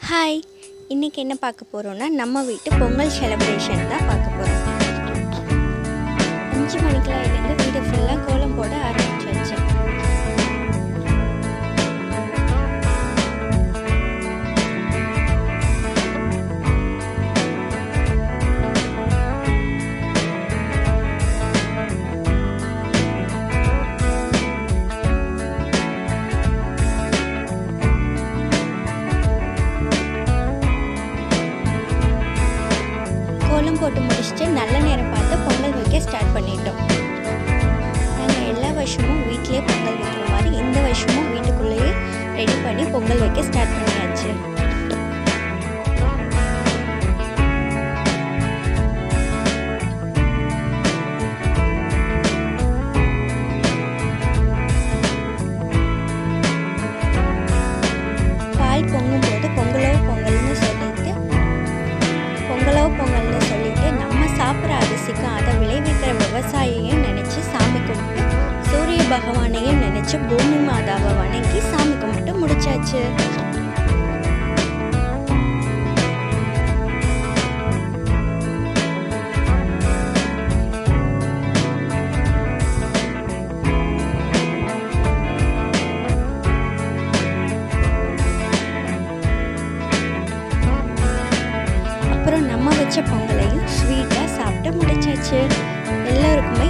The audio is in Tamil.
ஹாய்! இன்னைக்கு என்ன பார்க்க போறோம்னா, நம்ம வீட்டு பொங்கல் செலிப்ரேஷன் தான் பார்க்க போறோம். 5 மணிக்கெல்லாம் எழுந்து வீடு ஃபுல்லா கோலம் போட ஆரம்பிச்சாச்சு. கோலம் போட்டு முடிச்சுட்டு நல்ல நேரம் பார்த்து பொங்கல் வைக்க ஸ்டார்ட் பண்ணிட்டோம். நாங்கள் எல்லா வருஷமும் வீட்டிலே பொங்கல் வைக்கிற மாதிரி இந்த வருஷமும் வீட்டுக்குள்ளேயே ரெடி பண்ணி பொங்கல் வைக்க ஸ்டார்ட் பண்ணியாச்சு. பால் பொங்கும்போது பொங்கல்னு சொல்லிட்டு நம்ம சாப்பிட்ற அரிசிக்கும் அதை விளைவிக்கிற விவசாயியையும் நினச்சி சாமி கும்பிட்டு சூரிய பகவானையும் நினச்சி பூமி மாதாவை வணங்கி சாமி கும்பிட்டு முடிச்சாச்சு. அப்புறம் நம்ம வச்ச பொங்கலையும் ஸ்வீட்டாக சாப்பிட்டு முடிச்சாச்சு. எல்லோருக்குமே